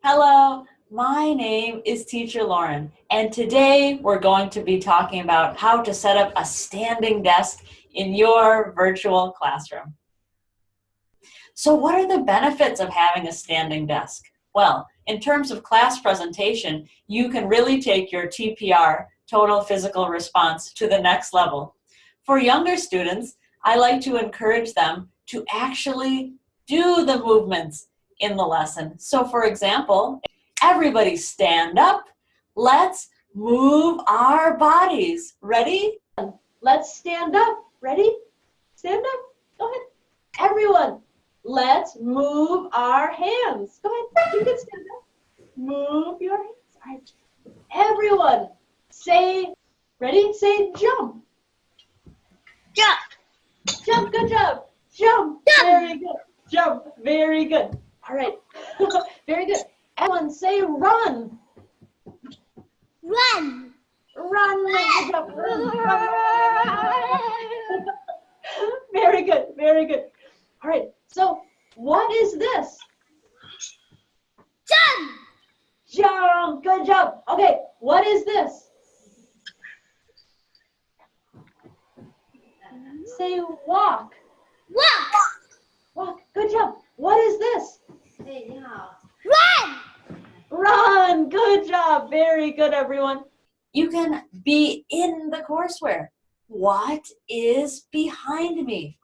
Hello, my name is Teacher Lauren, and today we're going to be talking about how to set up a standing desk in your virtual classroom. So what are the benefits of having a standing desk? Well, in terms of class presentation, you can really take your TPR, total physical response, to the next level. For younger students, I like to encourage them to actually do the movements in the lesson. So for example, everybody stand up. Let's move our bodies. Ready? Let's stand up. Ready? Stand up. Go ahead. Everyone, let's move our hands. Go ahead. You can stand up. Move your hands. All right. Everyone, say, ready? Say jump. Jump. Jump. Good job. Jump. Very good. Jump. Very good. All right. Very good. Everyone say run. Run. Run. Good job. Run. Very good. Very good. All right. So what is this? Jump. Jump. Good job. Okay. What is this? Say walk. Walk. Walk. Good job. What is this? Run. Run. Good job. Very good, everyone. You can be in the courseware. What is behind me?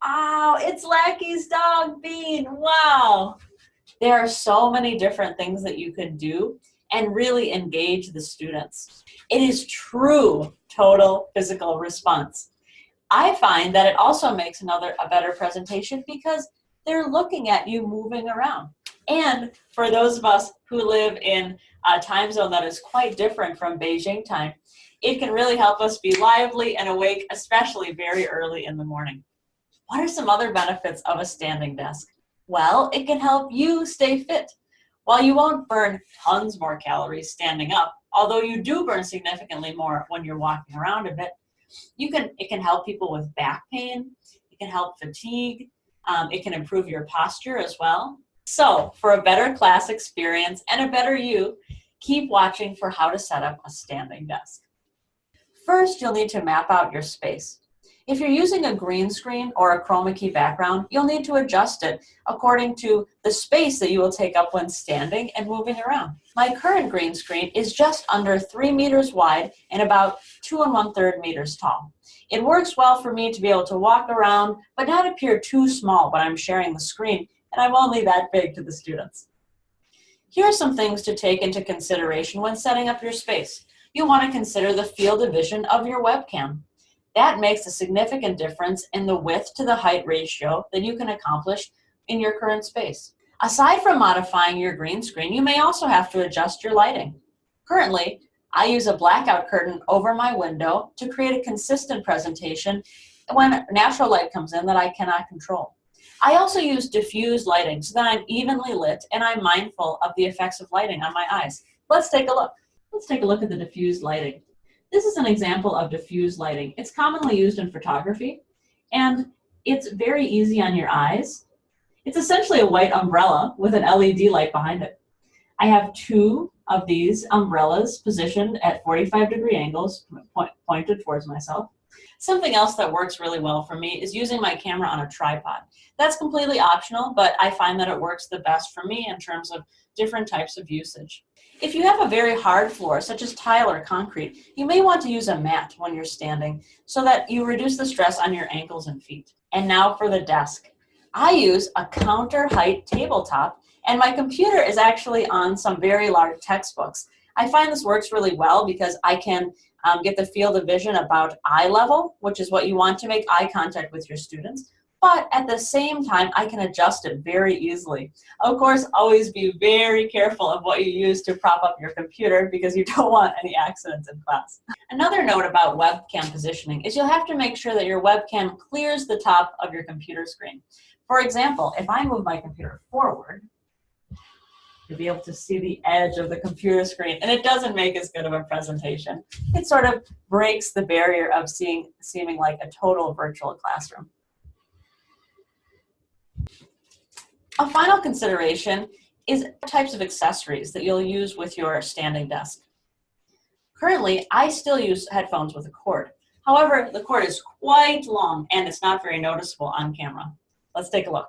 Oh, it's Lackey's dog, Bean. Wow. There are so many different things that you could do and really engage the students. It is true total physical response. I find that it also makes a better presentation because they're looking at you moving around. And for those of us who live in a time zone that is quite different from Beijing time, it can really help us be lively and awake, especially very early in the morning. What are some other benefits of a standing desk? Well, it can help you stay fit. While you won't burn tons more calories standing up, although you do burn significantly more when you're walking around a bit, it can help people with back pain, it can help fatigue, it can improve your posture as well. So for a better class experience and a better you, keep watching for how to set up a standing desk. First, you'll need to map out your space. If you're using a green screen or a chroma key background, you'll need to adjust it according to the space that you will take up when standing and moving around. My current green screen is just under 3 meters wide and about 2 1/3 meters tall. It works well for me to be able to walk around, but not appear too small when I'm sharing the screen, and I'm only that big to the students. Here are some things to take into consideration when setting up your space. You want to consider the field of vision of your webcam. That makes a significant difference in the width to the height ratio that you can accomplish in your current space. Aside from modifying your green screen, you may also have to adjust your lighting. Currently, I use a blackout curtain over my window to create a consistent presentation when natural light comes in that I cannot control. I also use diffuse lighting so that I'm evenly lit and I'm mindful of the effects of lighting on my eyes. Let's take a look. Let's take a look at the diffused lighting. This is an example of diffuse lighting. It's commonly used in photography, and it's very easy on your eyes. It's essentially a white umbrella with an LED light behind it. I have 2 of these umbrellas positioned at 45-degree angles, pointed towards myself. Something else that works really well for me is using my camera on a tripod. That's completely optional, but I find that it works the best for me in terms of different types of usage. If you have a very hard floor, such as tile or concrete, you may want to use a mat when you're standing so that you reduce the stress on your ankles and feet. And now for the desk. I use a counter height tabletop, and my computer is actually on some very large textbooks. I find this works really well because I can get the field of vision about eye level, which is what you want to make eye contact with your students. But at the same time, I can adjust it very easily. Of course, always be very careful of what you use to prop up your computer because you don't want any accidents in class. Another note about webcam positioning is you'll have to make sure that your webcam clears the top of your computer screen. For example, if I move my computer forward, you'll be able to see the edge of the computer screen, and it doesn't make as good of a presentation. It sort of breaks the barrier of seeming like a total virtual classroom. A final consideration is types of accessories that you'll use with your standing desk. Currently, I still use headphones with a cord. However, the cord is quite long and it's not very noticeable on camera. Let's take a look.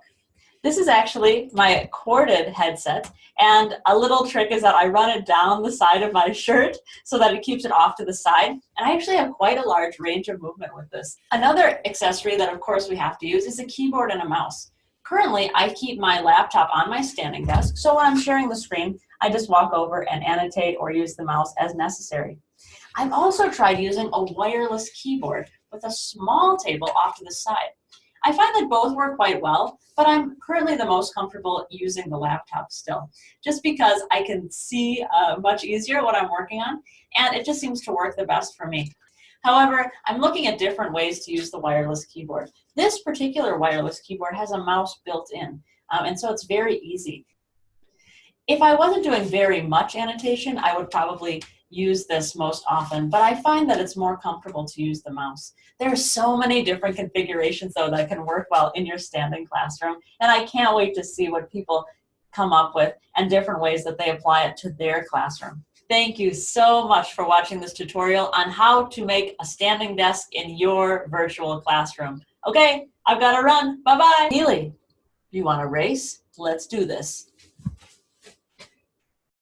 This is actually my corded headset, and a little trick is that I run it down the side of my shirt so that it keeps it off to the side, and I actually have quite a large range of movement with this. Another accessory that of course we have to use is a keyboard and a mouse. Currently, I keep my laptop on my standing desk, so when I'm sharing the screen, I just walk over and annotate or use the mouse as necessary. I've also tried using a wireless keyboard with a small table off to the side. I find that both work quite well, but I'm currently the most comfortable using the laptop still, just because I can see much easier what I'm working on, and it just seems to work the best for me. However, I'm looking at different ways to use the wireless keyboard. This particular wireless keyboard has a mouse built in, and so it's very easy. If I wasn't doing very much annotation, I would probably use this most often, but I find that it's more comfortable to use the mouse. There are so many different configurations though that can work well in your standing classroom, and I can't wait to see what people come up with and different ways that they apply it to their classroom. Thank you so much for watching this tutorial on how to make a standing desk in your virtual classroom. Okay, I've got to run. Bye-bye. Neely, you want to race? Let's do this.